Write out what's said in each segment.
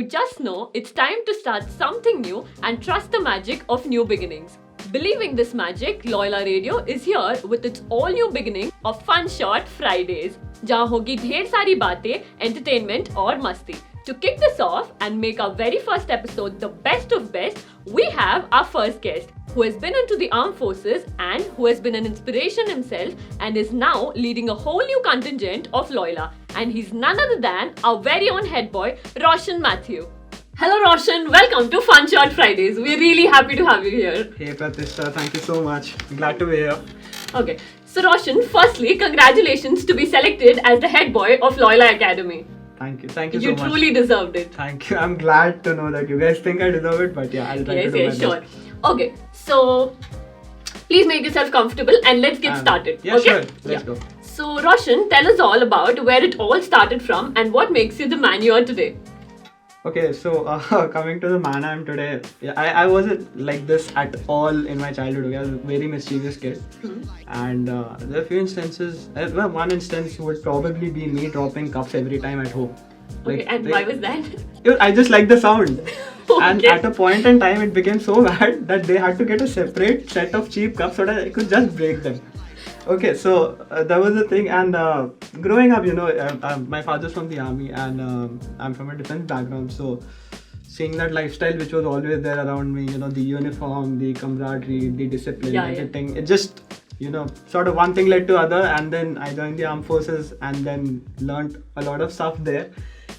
just know it's time to start something new and trust the magic of new beginnings. Believing this magic, Loyola Radio is here with its all new beginning of Fun Short Fridays, जहाँ होगी ढेर सारी बातें, entertainment और मस्ती. To kick this off and make our very first episode the best of best, we have our first guest who has been into the armed forces and who has been an inspiration himself and is now leading a whole new contingent of Loyola. And he's none other than our very own head boy, Roshan Mathew. Hello Roshan, welcome to Fun Short Fridays. We're really happy to have you here. Hey Pratishtha, thank you so much. Glad to be here. Okay, so Roshan, firstly, congratulations to be selected as the head boy of Loyola Academy. Thank you so much. You truly deserved it. Thank you. I'm glad to know that you guys think I deserve it, but yeah, I'll try to do my sure. best. Okay, so please make yourself comfortable and let's get started. Yeah, okay? sure. Let's go. So Roshan, tell us all about where it all started from and what makes you the man you are today. Okay, so coming to the man I am today, yeah, I wasn't like this at all in my childhood. Okay? I was a very mischievous kid, and there are a few instances. Well, one instance would probably be me dropping cups every time at home. Okay, and why was that? I just like the sound. Okay. And at a point in time, it became so bad that they had to get a separate set of cheap cups so that I could just break them. Okay, so that was the thing. And growing up, my father's from the army and I'm from a defense background. So seeing that lifestyle which was always there around me, the uniform, the camaraderie, the discipline, everything, it just, sort of one thing led to other. And then I joined the armed forces and then learned a lot of stuff there.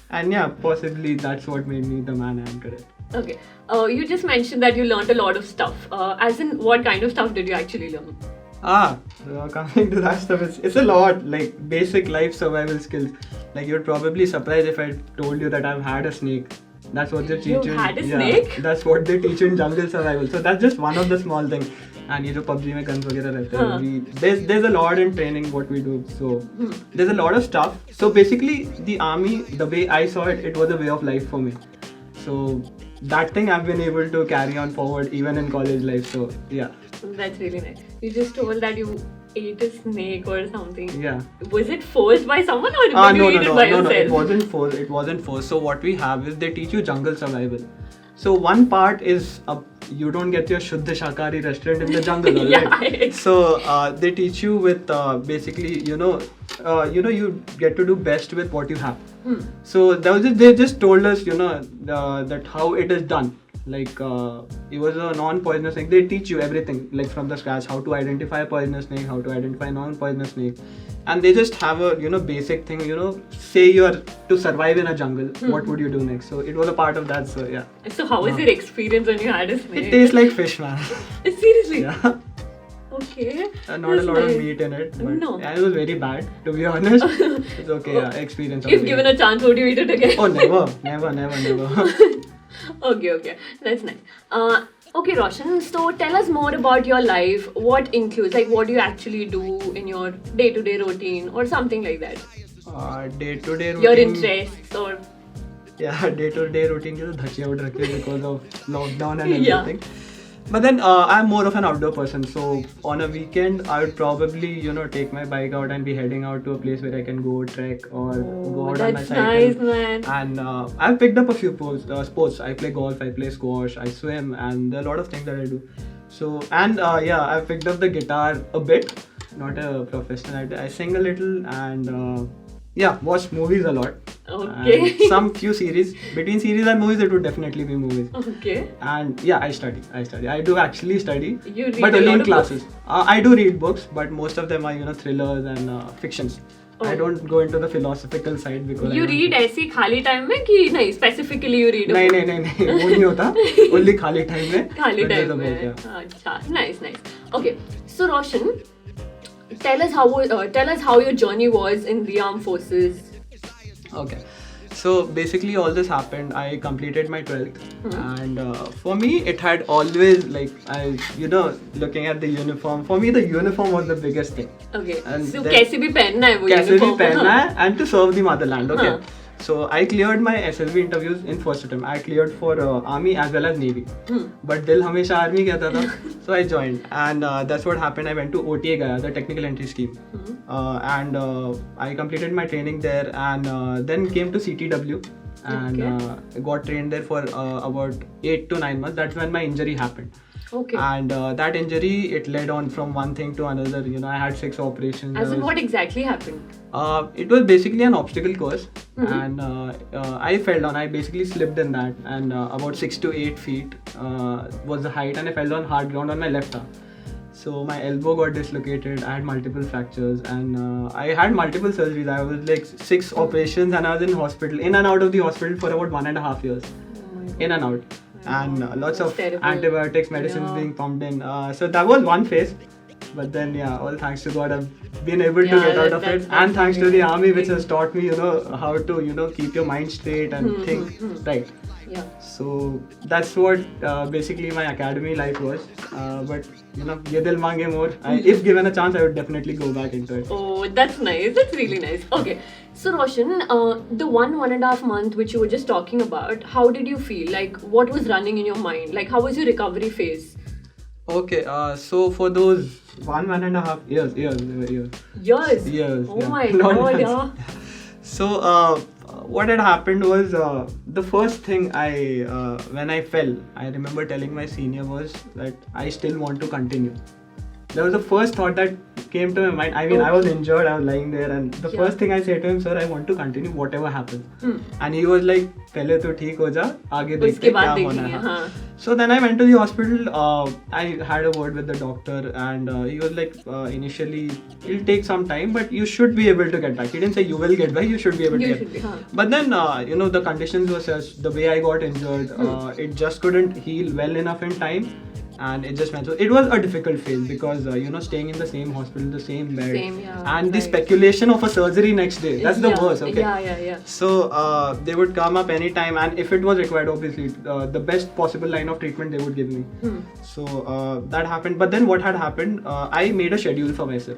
And yeah, possibly that's what made me the man I am today. Okay, you just mentioned that you learned a lot of stuff. As in, what kind of stuff did you actually learn? Coming to that stuff, it's a lot, like basic life survival skills. Like you'd probably surprised if I told you that I've had a snake. That's what they teach you in. had a snake? That's what they teach in jungle survival. So that's just one of the small things. And ये जो PUBG में guns वगैरह रहते हैं, there's a lot in training what we do. So there's a lot of stuff. So basically the army, the way I saw it, it was a way of life for me. So that thing I've been able to carry on forward even in college life. So yeah. That's really nice. You just told that you ate a snake or something. Yeah. Was it forced by someone or did you eat it by yourself? No, it wasn't forced. It wasn't forced. So what we have is they teach you jungle survival. So one part is you don't get your Shuddha Shakari restaurant in the jungle, right? Yeah. So they teach you with basically, you get to do best with what you have. So they just told us, that how it is done. Like it was a non-poisonous snake. They teach you everything, like from the scratch, how to identify a poisonous snake, how to identify non-poisonous snake, and they just have a basic thing. Say you're to survive in a jungle, what would you do next? So it was a part of that. So yeah. So how was your experience when you had a snake? It tastes like fish, man. Seriously? Yeah. Okay. Not a lot of meat in it. But No. Yeah, it was very bad, to be honest. It's okay. Yeah, experience. If given a chance, would you eat it again? Oh, never. Okay, that's nice. Okay, Roshan, so tell us more about your life. What includes, like, what do you actually do in your day-to-day routine or something like that? Day-to-day routine. Your interests or... Yeah, day-to-day routine ki to dhachiya ud rakhe because of lockdown and Yeah. everything. But then I'm more of an outdoor person. So on a weekend, I would probably, take my bike out and be heading out to a place where I can go trek or go out on my That's cycle. nice, man. And I've picked up a few sports. I play golf, I play squash, I swim, and there are a lot of things that I do. So, and I've picked up the guitar a bit, not a professional. I sing a little and watch movies a lot. Okay. And some few series. Between series and movies, it would definitely be movies. Okay. And yeah, I study. I do actually study. You read but a only lot in of classes. I do read books, but most of them are, thrillers and fictions. I don't go into the philosophical side because You read ऐसी खाली time में कि नहीं specifically you read a book? नहीं वो नहीं होता. Only खाली time में. खाली but there's time a book, में. yeah. अच्छा, nice. Okay, so Roshan, tell us how your journey was in the armed forces. Okay. So basically all this happened, I completed my 12th and for me it had always looking at the uniform, for me the uniform was the biggest thing. Okay, And so then- कैसे भी पहनना है वो कैसे भी uniform? पहनना है and to serve the motherland, okay. हाँ. So I cleared my SLV interviews in first attempt. I cleared for army as well as navy. But दिल हमेशा army कहता था. So I joined and that's what happened. I went to OTA Gaya, the technical entry scheme. And I completed my training there and then came to CTW. and got trained there for about 8 to 9 months. That's when my injury happened. Okay. And that injury, it led on from one thing to another. You know, I had 6 operations. As in, what exactly happened? It was basically an obstacle course, and I fell down. I basically slipped in that, and about 6 to 8 feet was the height, and I fell on hard ground on my left arm. So my elbow got dislocated. I had multiple fractures, and I had multiple surgeries. I was like 6 operations, and I was in hospital, in and out of the hospital for about 1.5 years, in and out, and lots of terrible. antibiotics, medicines being pumped in. So that was one phase. But then, yeah, all thanks to God, I've been able to get out of it. And thanks to the army, which has taught me, you know, how to, you know, keep your mind straight and think right. Yeah. So that's what basically my academy life was. But, you know, ye dil mange more. If given a chance, I would definitely go back into it. Oh, that's nice. That's really nice. Okay. So, Roshan, the 1.5 month which you were just talking about, how did you feel? Like, what was running in your mind? Like, how was your recovery phase? Okay, so for those 1.5 years. Years? Years. Oh yeah. my Not God, months. yeah. So what had happened was the first thing when I fell, I remember telling my senior was that I still want to continue. That was the first thought that came to my mind. I mean, I was injured, I was lying there, and the first thing I said to him, sir, I want to continue whatever happens. And he was like, "Pehle to theek ho ja, aage dekhte kya hona hai." So then I went to the hospital. I had a word with the doctor, and he was like, initially, it'll take some time, but you should be able to get back. He didn't say you will get back, you should be able to get back. But then, you know, the conditions were such, the way I got injured, it just couldn't heal well enough in time. And it just went. So it was a difficult phase because, you know, staying in the same hospital, the same bed, and the speculation of a surgery next day. That's the worst, okay? Yeah. So they would come up anytime, and if it was required, obviously, the best possible line of treatment they would give me. So that happened. But then what had happened, I made a schedule for myself.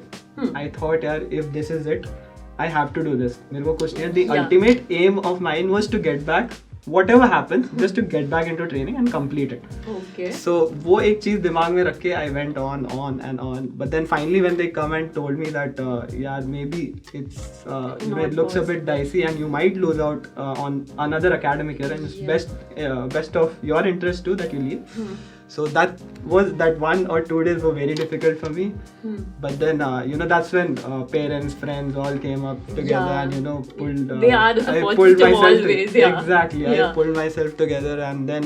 I thought, yeah, if this is it, I have to do this. The ultimate aim of mine was to get back. Whatever happens, just to get back into training and complete it. Okay. So वो एक चीज दिमाग में रख के I went on and on. But then finally when they come and told me that yeah, maybe it looks a bit dicey and you might lose out on another academic year, and it's best of your interest too that you leave. So that 1 or 2 days were very difficult for me. But then, you know, that's when parents, friends all came up together and, you know, pulled... they are the support system always, Exactly. I pulled myself together and then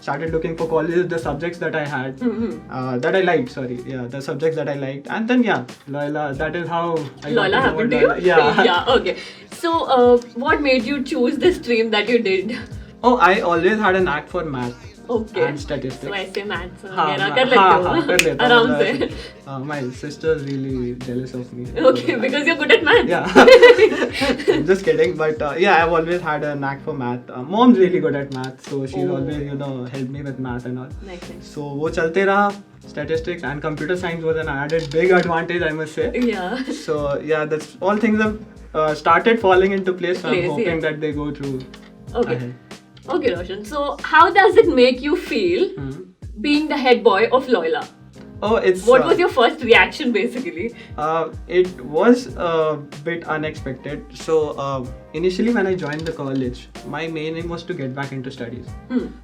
started looking for colleges, the subjects that I had, that I liked, the subjects that I liked. And then, Loyola, that is how I got Loyola happened to you? Yeah, okay. So, what made you choose the stream that you did? Oh, I always had a knack for math. Okay. And statistics. So ऐसे maths वगैरह कर लेते हो आराम से. My sister is really jealous of me. Okay, because you're good at maths. Yeah. Just kidding, but yeah, I've always had a knack for math. Mom's really good at math, so she's always, you know, helped me with math and all. Nice. So वो चलते रहा. Statistics and computer science was an added big advantage, I must say. Yeah. So yeah, that's all things have started falling into place. So I'm hoping that they go through. Okay. Ahead. Okay, Roshan. So, how does it make you feel being the head boy of Loyola? Oh, it's... What was your first reaction, basically? It was a bit unexpected. So, initially when I joined the college, my main aim was to get back into studies.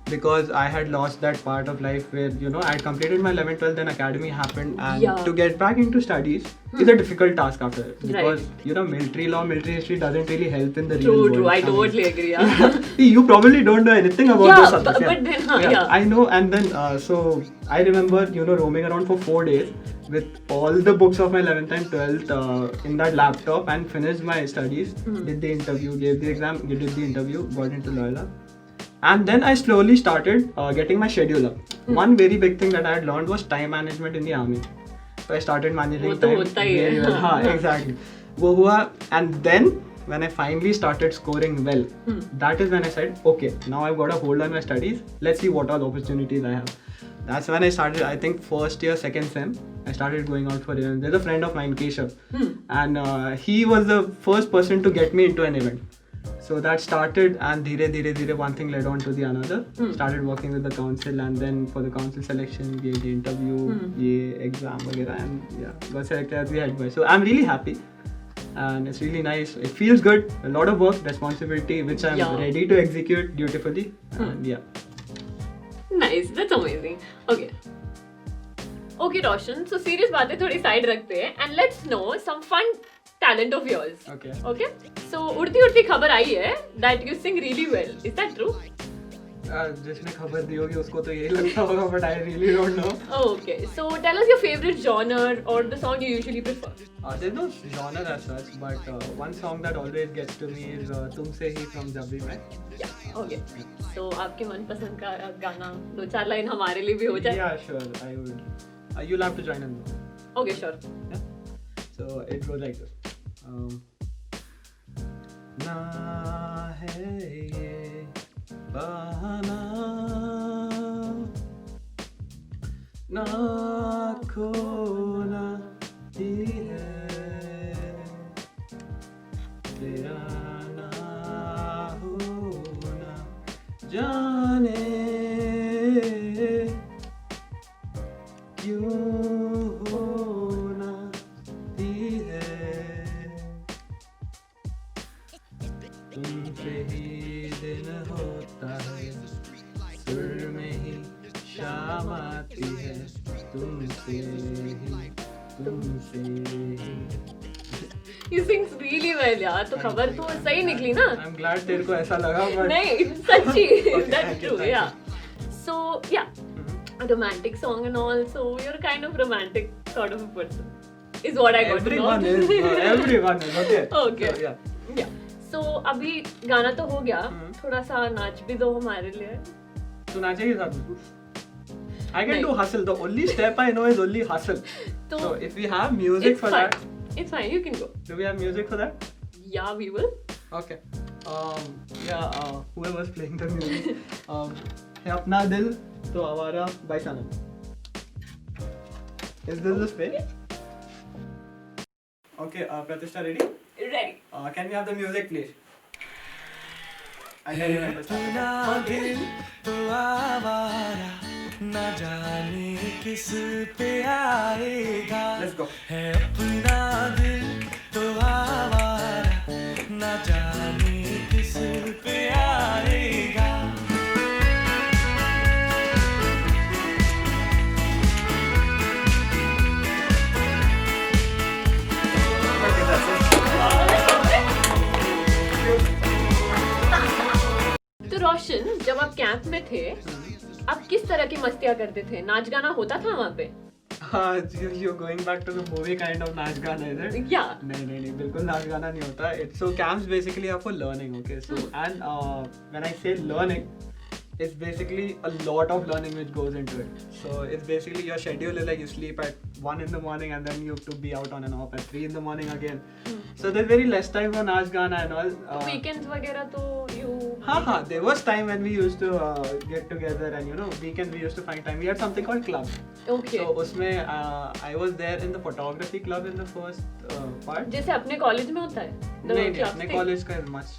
Because I had lost that part of life where, you know, I had completed my 11th, 12th, then academy happened. And to get back into studies is a difficult task after it. Because, you know, military law, military history doesn't really help in the real world. True, I totally agree. Yeah. You probably don't know anything about those subjects. But then, I know. And then, so I remember, you know, roaming around for 4 days with all the books of my 11th and 12th in that laptop and finished my studies, did the interview, gave the exam, did the interview, got into Loyola. And then I slowly started getting my schedule up. One very big thing that I had learned was time management in the army. So I started managing time very well. Exactly. वो हुआ, and then when I finally started scoring well, that is when I said, okay, now I've got a hold on my studies. Let's see what all opportunities I have. That's when I started, I think, first year, second sem. I started going out for events. There's a friend of mine, Keshav, and he was the first person to get me into an event. So that started, and dhire, one thing led on to the another. Started working with the council, and then for the council selection, gave the interview, exam, वगैरह, and got selected as the head boy. So I'm really happy. and it's really nice. It feels good. A lot of work, responsibility, which I'm Yeah. ready to execute dutifully. And yeah. Nice, that's amazing. Okay. Okay, Roshan. So serious बातें थोड़ी side रखते हैं and let's know some fun talent of yours. Okay. Okay. So उड़ती उड़ती खबर आई है that you sing really well. Is that true? जिसने खबर दी होगी उसको तो यही लगता होगा, but I really don't know. Okay. So tell us your favorite genre or the song you usually prefer. There's no genre as such, but one song that always gets to me is तुमसे ही from जब भी मैं. Yeah. Okay. So आपके मनपसंद का गाना 2-4 line हमारे लिए भी हो जाए. Yeah, sure. I would. You'll have to join in though. Okay, sure. Yeah. So it goes like this. ना है ये बहाना, ना खोना ही है, तेरा ना होना जाने क्यों होना ही है, तुमसे ही दिन होता है, सुर में ही शाम आती है, तुमसे ही. You sing really well यार. तो खबर तो सही निकली ना? I'm glad तेरे को ऐसा लगा, but नहीं, सच्ची. Okay, That's thank you, true. thank Yeah. So yeah, a romantic song and all. So you're kind of romantic sort of a person. Is what I got to know. everyone is. Everyone is. Okay. Okay. So, yeah. Yeah. So अभी गाना तो हो गया. थोड़ा सा नाच भी दो हमारे लिए. तू नाचेगी साथ में? I can नहीं. do hustle. The only step I know is only hustle. तो So if we have music it's for fine. that, It's fine. You can go. do we have music for that? Yeah, we will. Okay. Yeah. Whoever's playing the music. है अपना दिल तो आवारा by Sanam. Is this the space? Okay. Pratishtha, ready? Ready. Can we have the music, please? I can remember. अपना दिल तो आवारा न जाने किस पे आएगा. Let's go. है अपना दिल तो आवारा न जाने किस पे आएगा. Okay, that's it. तो रोशन, जब आप कैंप में थे, आप किस तरह की मस्तियाँ करते थे? नाच गाना होता था वहाँ पे? You're going back to the movie kind of नाच गाना, is it? Yeah. नहीं बिल्कुल नाच गाना नहीं होता. It's so camps basically are for learning, okay? So and when I say learning, it's basically a lot of learning which goes into it. So it's basically your schedule is like you sleep at 1 in the morning and then you have to be out on and off at 3 in the morning again. So there's very less time for naach gana and all. Weekends वगैरह तो you. हाँ. There was time when we used to get together and weekends we used to find time. We had something called club. Okay. So उसमें I was there in the photography club in the first part. जैसे अपने college में होता है? The नहीं club अपने thing? College का is much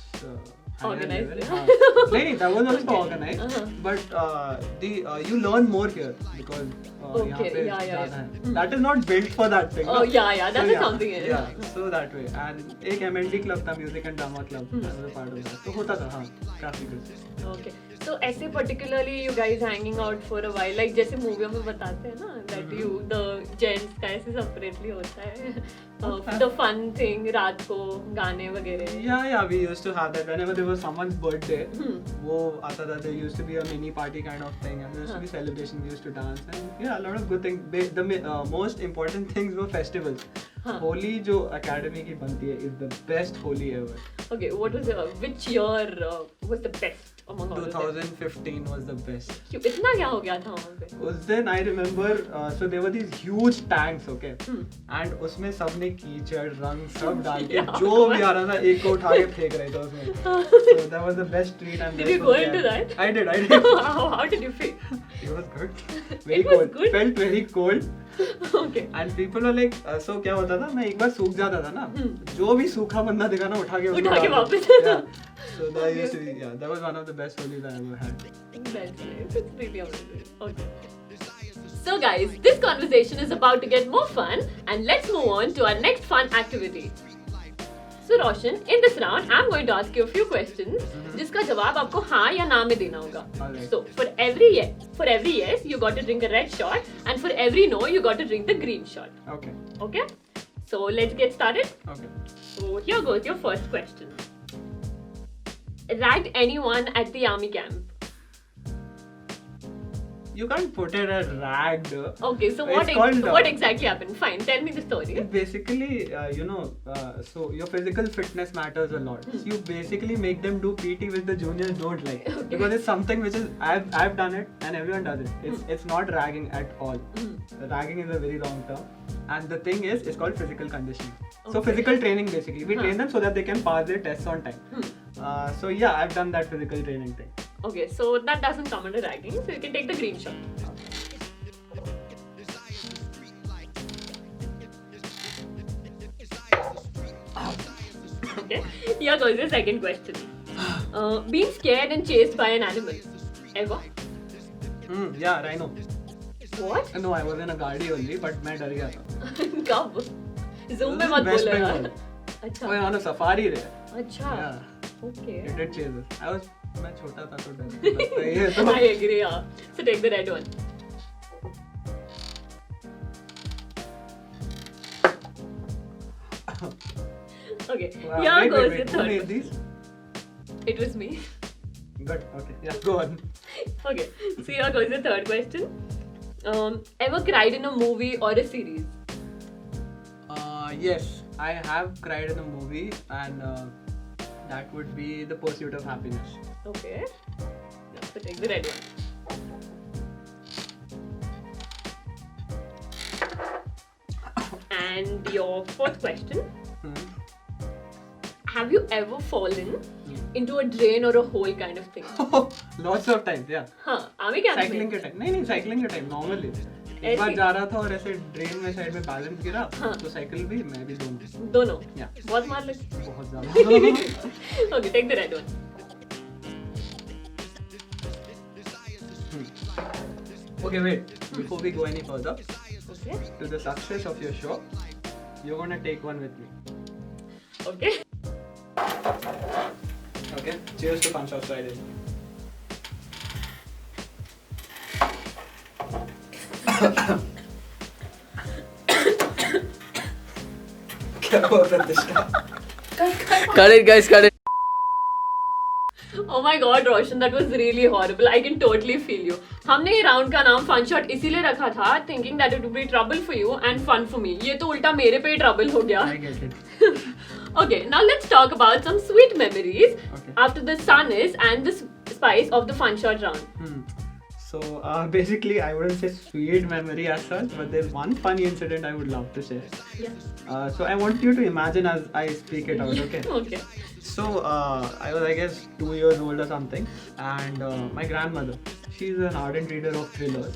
higher Organized. level. हाँ. नहीं that was also Okay. organized. But you learn more here because यहाँ Okay, पे yeah. ज़्यादा है. That is not built for that thing. Oh no? yeah, that So, is something else. Yeah, so that way. And एक MLD club था, music and drama club. I was a part of that. तो होता था हाँ, काफी good. Okay. So ऐसे particularly you guys hanging out for a while, like जैसे मूवियों में बताते हैं ना, that you the gents का ऐसे separately होता है. The fun thing रात को गाने वगैरह. Yeah, we used to have that whenever there was someone's birthday. वो आता था, there used to be a mini party kind of thing, and there used to be celebration. We used to dance, and yeah, a lot of good things. The most important things were festivals. Holi जो academy की बनती है is the best Holi ever. Okay, which year was the best among all of them? 2015 was the best. क्यों इतना क्या हो गया था वहाँ पे? उस दिन I remember, so there were these huge tanks, okay, and उसमें सबने कीचड़ रंग सब डाल के जो भी आ रहा था एक को उठा के फेंक रहे थे उसमें. So that was the best treat and Did best you go was into there. that? I did. How did you feel? It was good. Very was cold. good? Felt very cold. Okay. And people were like, so क्या होता था, मैं एक बार सूख जाता था ना, जो भी सूखा बंदा दिखा ना उठा के उसमें उठा के डाल दो. वापस. Yeah. So that used to be, that was one of the best holies I ever had. That's nice. It's really amazing. Okay. So guys, this conversation is about to get more fun, and let's move on to our next fun activity. So Roshan, in this round, I'm going to ask you a few questions, जिसका जवाब आपको हाँ या ना में देना होगा. Alright. So for every yes, you got to drink a red shot, and for every no, you got to drink the green shot. Okay. Okay? So let's get started. Okay. So here goes your first question. Ragged anyone at the army camp? You can't put it as ragged. Okay, so It's called, what exactly happened? Fine, tell me the story. It basically, so your physical fitness matters a lot. So you basically make them do PT which the juniors don't like, because it's something which is I've done it and everyone does it. It's not ragging at all. Ragging is a very wrong term, and the thing is, it's called physical conditioning. So Okay. physical training basically, we train them so that they can pass their tests on time. So yeah, I've done that physical training thing. Okay, so that doesn't come under ragging, so you can take the green shot. Okay, here goes your second question. Being scared and chased by an animal. Ever? Yeah, rhino. What? No, I was in a गाड़ी only, but मैं डर गया था. कब? Zoom में मत West बोलो यार. Bengal. अच्छा. Oh, on a safari there. अच्छा. Yeah. Okay. It did chase us. मैं छोटा था तो डर लगता ही है तो. I agree, yeah. So take the red one. Okay, Wow, here wait, goes wait, your who third made one. these? It was me. Good. Okay. Yeah. Go on. Okay, so here goes your third question. Ever cried in a movie or a series? Yes, I have cried in a movie, and that would be The Pursuit of Happiness. Okay. So take the red one. And your fourth question. Have you ever fallen into a drain or a hole kind of thing? Lots of times. Yeah. हाँ, आमी क्या cycling के time नहीं cycling के time normally एक बार जा रहा था और ऐसे ड्रेन में साइड में बैलेंस गिरा तो साइकिल भी मैं भी दोनों दोनों या बहुत मार लगी. बहुत ज्यादा. Okay, take the red one. Okay, wait, before we go any further, Okay. to the success of your show, you're gonna take one with me. Okay. Okay, cheers to Fun Shop Friday. क्या हुआ प्रतिष्ठा? Cut it, guys, cut it. Oh my God, Roshan, that was really horrible. I can totally feel you. हमने ये round का नाम fun shot इसीलिए रखा था, thinking that it would be trouble for you and fun for me. ये तो उल्टा मेरे पे ट्रबल हो गया. I get it. Okay, now let's talk about some sweet memories Okay. after the sunnis and the spice of the fun shot round. So basically, I wouldn't say sweet memory as such, but there's one funny incident I would love to share. Yeah. So I want you to imagine as I speak it out, okay? Okay. So I was, I guess, 2 years old or something, and my grandmother, she's an ardent reader of thrillers.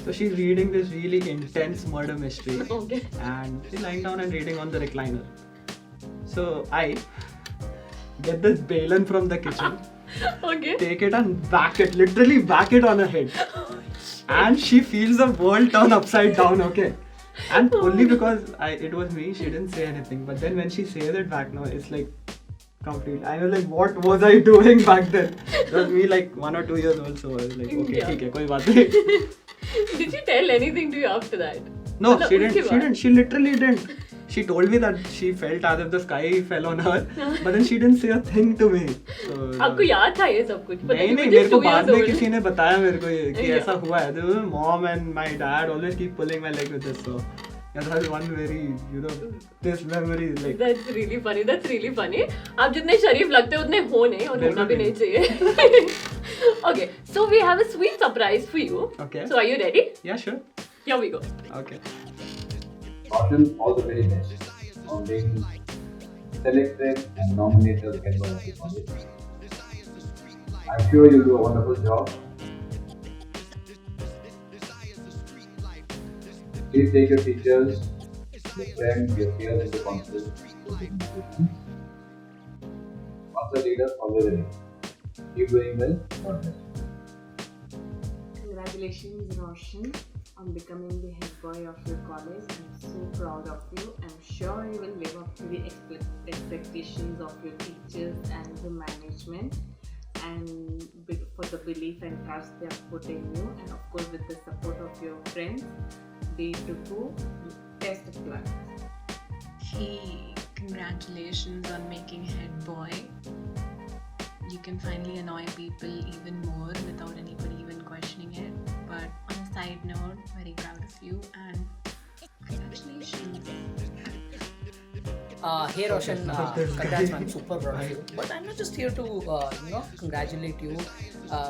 So she's reading this really intense murder mystery, Okay. and she's lying down and reading on the recliner. So I get this balun from the kitchen, Okay. take it and whack it, literally whack it on her head. And she feels the world turn upside down, okay? And only because it was me, she didn't say anything. But then when she says it back now, it's like complete. I was like, what was I doing back then? It was me like 1 or 2 years old, so I was like, okay, Yeah. ठीक है, कोई बात नहीं. Did she tell anything to you after that? No, मतलब she उसके didn't. She बाद? didn't. She literally didn't. She told me that she felt as if the sky fell on her, but then she didn't say a thing to me. So, आपको याद था ये सब कुछ? नहीं नहीं, मेरे को बाद में किसी ने बताया मेरे को ये कि ऐसा हुआ है. The mom and my dad always keep pulling my leg with this. So yeah, that was one very, this memory like. That's really funny. That's really funny. आप जितने शरीफ लगते हो उतने हो नहीं और होना भी नहीं बिल्कुल चाहिए. Okay, so we have a sweet surprise for you. Okay. So are you ready? Yeah, sure. Here we go. Okay. Roshan, all the very best on being selected and nominated as the member of the college. I'm sure you'll do a wonderful job. Please take your teachers, your friends, your peers into consideration. Once a leader, always a leader. Keep doing well. God bless. Congratulations, Roshan, on becoming the head boy of your college. I'm so proud of you. I'm sure you will live up to the expectations dedications of your teachers and the management, and for the belief and trust they have put in you, and of course with the support of your friends, they took you test the plug. Hey, congratulations on making head boy. You can finally annoy people even more without anybody even questioning it. But on a side note, very proud of you and congratulations. Hey Roshan, congrats man, super proud of you. But I'm not just here to congratulate you,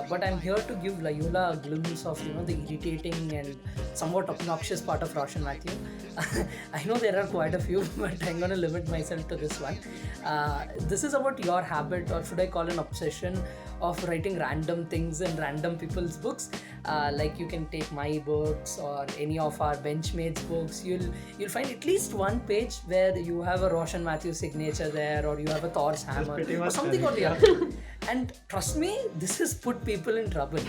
but I'm here to give Layula a glimpse of the irritating and somewhat obnoxious part of Roshan Matthew. I know there are quite a few, but I'm gonna limit myself to this one. This is about your habit, or should I call an obsession, of writing random things in random people's books. Like you can take my books or any of our benchmates books. You'll find at least one page where you have a Roshan Matthew signature there, or you have a Thor's hammer or something or the other. And trust me, this has put people in trouble.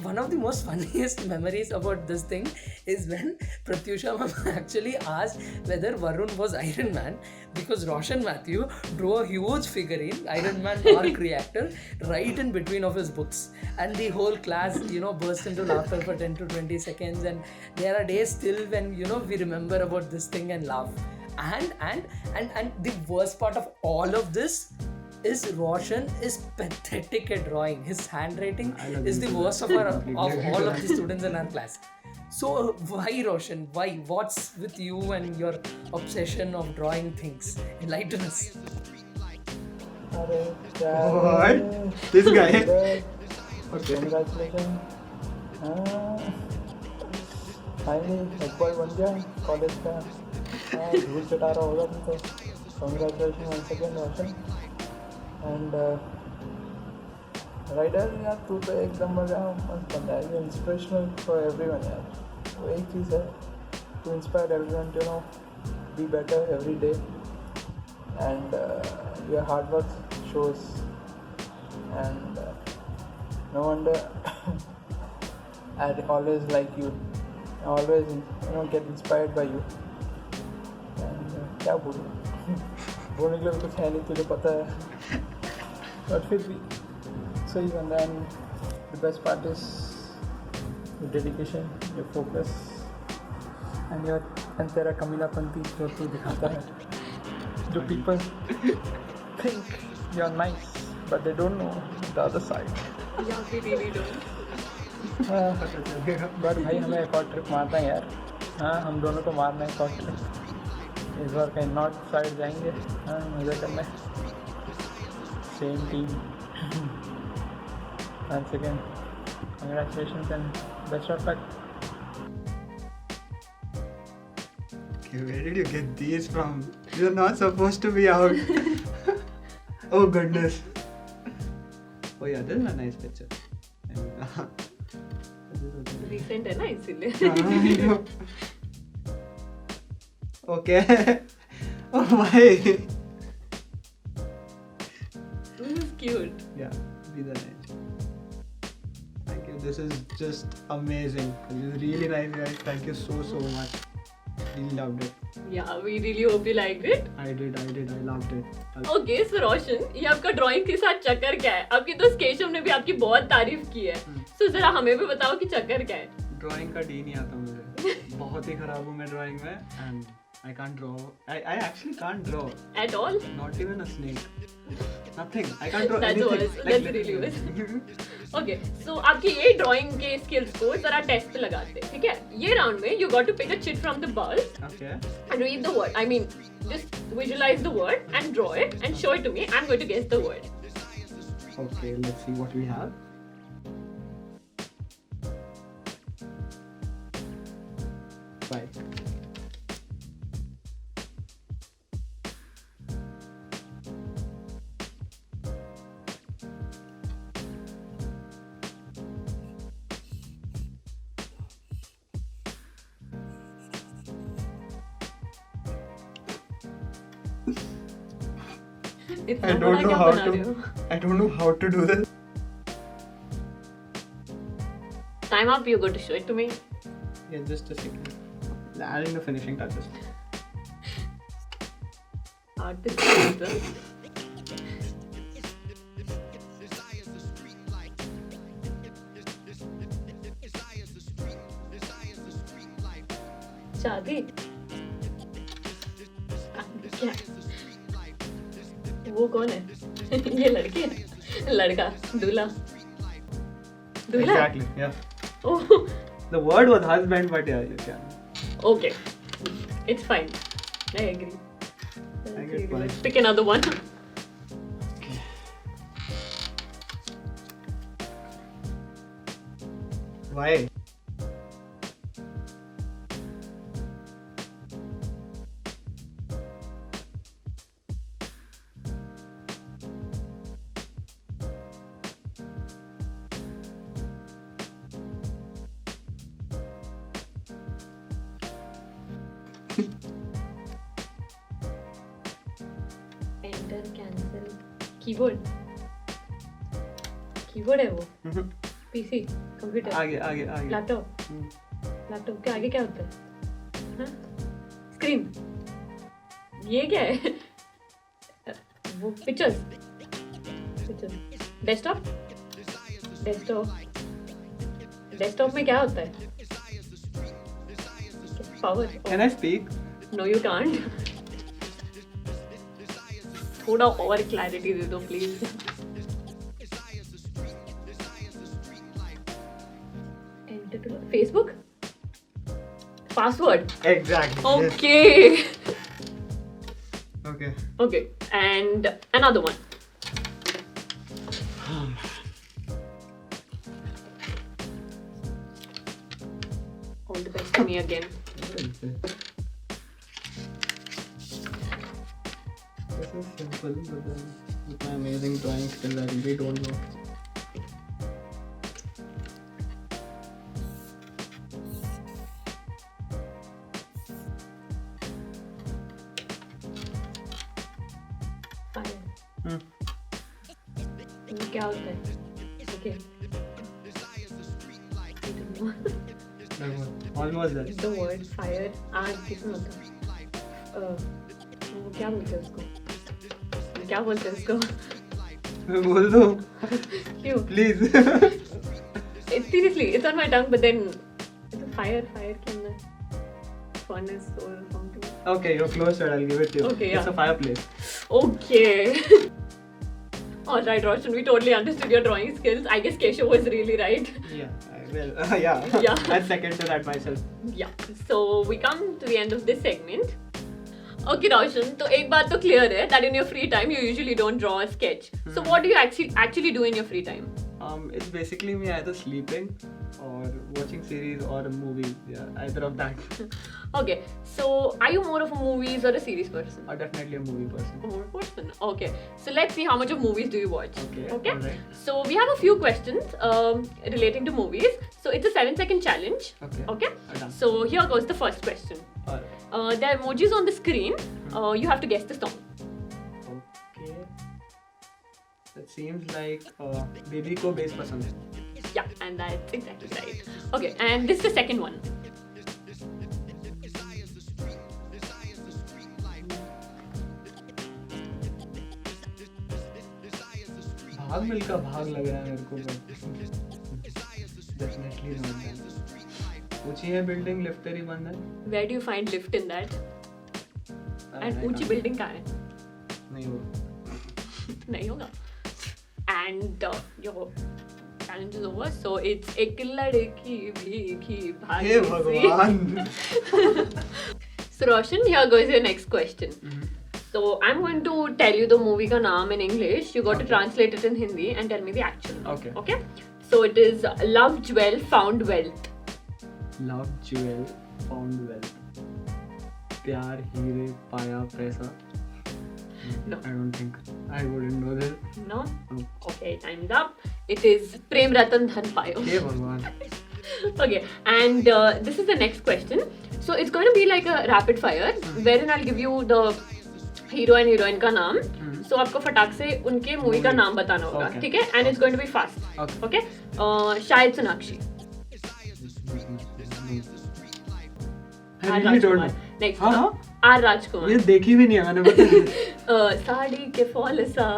One of the most funniest memories about this thing is when Pratyusha ma'am actually asked whether Varun was Iron Man, because Roshan Matthew drew a huge figurine, Iron Man arc reactor, right in between of his books. And the whole class, burst into laughter for 10 to 20 seconds. And there are days still when, we remember about this thing and laugh. And the worst part of all of this is Roshan is pathetic at drawing. His handwriting is the worst of all of the students in our class. So why Roshan? Why? What's with you and your obsession of drawing things? Enlighten us. What? This guy? Okay. Congratulations. Finally head boy बन गया college का. धूल चटा रहा होगा तुमको. Congratulations once again Roshan. And rider यार तू तो एकदम मजा मस्त बंदा है. इंस्पिरेशनल फॉर एवरीवन यार. वो एक चीज़ है, to inspire everyone to be better every day, and your hard work shows, and no wonder I always like you. I always get inspired by you. And क्या बोलूँ, बोलने के लिए कुछ है नहीं, तुझे पता है. But फिर भी सही बंदा. And the best part is your dedication, your focus, and तेरा कमीनापंती जो तू दिखाता है. जो people think you're nice, but they don't know the other side. Yeah, we really don't. But भाई हमें एक और ट्रिप मारना है यार. हाँ, हम दोनों को मारना है एक और ट्रिप. इस बार कहीं नॉर्थ साइड जाएंगे. हाँ, मज़ा करना है. Same team. Once again congratulations and best of luck. Where did you get these from? You're not supposed to be out. Oh goodness. Oh yeah, this is a nice picture. Recent है ना इसीलिए. Okay. Oh why? This is cute. Yeah, these are nice. Thank you. This is just amazing. This is really nice, guys. Thank you so much. Really loved it. Yeah, we really hope you liked it. I did. I loved it. Okay, so रोशन, ये आपका drawing के साथ चक्कर क्या है? आपकी दोस्त केशव ने भी आपकी बहुत तारीफ की है. So जरा हमें भी बताओ कि चक्कर क्या है? ड्राइंग का डी नहीं आता मुझे. बहुत ही खराब हूँ मैं ड्राइंग में. And I can't draw. I actually can't draw. At all? Not even a snake. Nothing. I can't draw That's anything. worse. That's really worse. Okay, so आपकी ये ड्राइंग के स्किल्स को जरा टेस्ट पे लगाते हैं, ठीक है? ये राउंड में you got to pick a chit from the ball Okay. and read the word. I mean, just visualize the word and draw it and show it to me. I'm going to guess the word. Okay, let's see what we have. Right. इतना बड़ा क्या बना रहे हो? I don't know how to do this. Time up, you're going to show it to me. Yeah, just a second. Adding the finishing touches. hard to choose. शादी क्या वो कौन है? ये लड़की है, लड़का, दूल्हा, दूल्हा. Exactly. Yeah. Oh, The word was husband, but yeah, you can. okay, it's fine. I agree. I get one. Let's pick another one. Why? Enter, cancel. Keyboard. Keyboard है वो. PC, computer. आगे आगे आगे. लैपटॉप. लैपटॉप के आगे क्या होता है? स्क्रीन. ये क्या है? वो pictures. Pictures. Desktop. Desktop. Desktop में क्या होता है? Power. Can I speak? No, you can't. थोड़ा और क्लैरिटी दे दो please. Facebook. Password. Exactly. Yes. Okay. Okay. Okay. And another one. All the best to me again. This is simple, but then with my amazing drawing skills, I really don't know. Fine. Hmm. ये क्या होता है? Okay. I don't know. That one. Almost there. The word fire आग किसमें होता है? वो क्या बोलते हैं उसको? क्या बोलते हैं उसको? बोल दो. क्यों? Please. Seriously, it's on my tongue, but then it's a fire के अंदर furnace or something. Okay, you're close to it. I'll give it to you. Okay, It's yeah. a fireplace. Okay. Alright, Roshan, we totally understood your drawing skills. I guess Keshav was really right. Yeah. Yeah. Yeah. I'd second to that myself. Yeah. So we come to the end of this segment. Okay, Roshan, तो एक बात तो clear है that in your free time you usually don't draw or sketch. So what do you actually do in your free time? It's basically me either sleeping or watching series or a movie. Yeah, either of that. Okay, so are you more of a movies or a series person? Or definitely a movie person. A movie person. Okay, so let's see how much of movies do you watch. Okay. Alright. So we have a few questions relating to movies. So it's a 7-second challenge. Okay. Okay. Done. So here goes the first question. Alright. There are emojis on the screen. You have to guess the song. Okay. That seems like baby ko bass pasand hai. Yeah, and that's exactly right. Okay, and this is the second one. भाग मिल्खा भाग लग रहा है मेरे को definitely not that. ऊंची है building lift तेरी बंद है. Where do you find lift in that? And ऊंची building कहाँ है? नहीं हो. नहीं होगा. And your challenge is over. So it's एक लड़की भीगी भागी हे सी. भगवान. So Roshan, here goes your next question. So I'm going to tell you the movie का नाम in English. You got to translate it in Hindi and tell me the actual name. Okay. Okay. So it is Love Jewel Found Wealth. Love jewel found wealth. प्यार हीरे पाया पैसा. No. I don't think I wouldn't know this. No. No. Okay, time's up. It is Prem Ratan Dhan Payo. हे भगवान. Okay, and this is the next question. So it's going to be like a rapid fire, wherein I'll give you the hero and heroine का नाम. So आपको फटाक से उनके movie का नाम बताना होगा, Okay. ठीक है? And it's going to be fast. Okay. Okay? Shahid Sonakshi. I really don't know. Next. हाँ. R. Rajkumar. ये देखी भी नहीं है मैंने पता साड़ी के फॉल सा.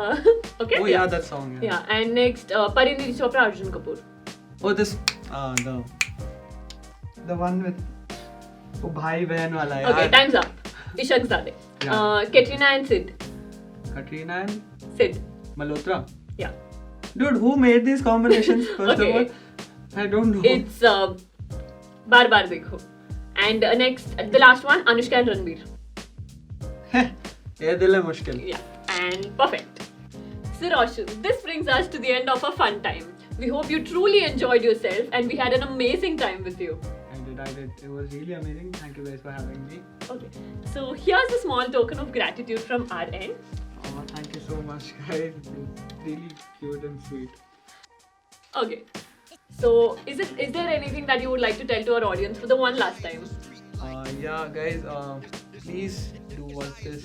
Okay. Oh yeah, that song. Yeah, and next Parinidhi Chopra, Arjun Kapoor. Oh, this the one with वो भाई बहन वाला है. Okay, time's up. Ishak Zade. Yeah. Katrina and Sid. Katrina and Sid. Malhotra. Yeah. Dude, who made these combinations? First Okay. of all, I don't know. It's Baar Baar Dekho. And next, the last one, Anushka and Ranbir. ये दिल है मुश्किल. Yeah, and perfect. So Roshan, this brings us to the end of a fun time. We hope you truly enjoyed yourself and we had an amazing time with you. I did. It was really amazing. Thank you guys for having me. Okay, so here's a small token of gratitude from our end. Oh, thank you so much, guys. It's really cute and sweet. Okay, so is there anything that you would like to tell to our audience for the one last time? Yeah, guys, please do watch this.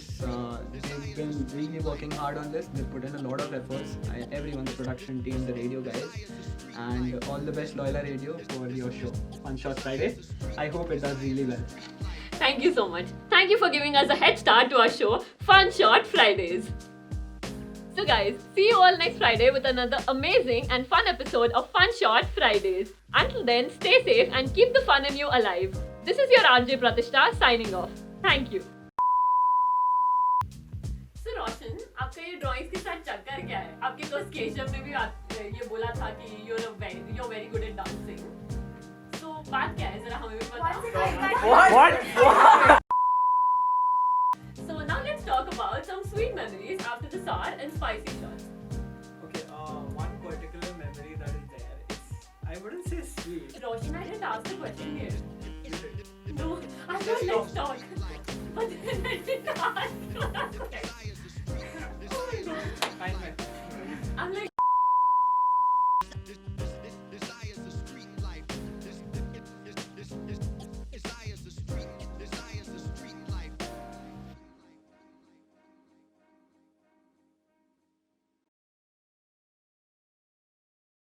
They've been really working hard on this. They put in a lot of efforts. Everyone, the production team, the radio guys, and all the best Loyola Radio for your show, Fun Shot Friday. I hope it does really well. Thank you so much. Thank you for giving us a head start to our show, Fun Shot Fridays. So guys, see you all next Friday with another amazing and fun episode of Fun Shot Fridays. Until then, stay safe and keep the fun in you alive. This is your RJ Pratishta signing off. Thank you. So Roshan, आपका ये drawings के साथ चक्कर क्या है? आपके दोस्त केशव ने भी ये बोला था कि you're very good at dancing. So बात क्या है? जरा हमें भी बताओ. What? So now let's talk about some sweet memories after the sour and spicy shots. Okay, one particular memory that is there is, I wouldn't say sweet. Roshan, I didn't ask the question here. Is it? No, I thought let's talk. But then I didn't ask.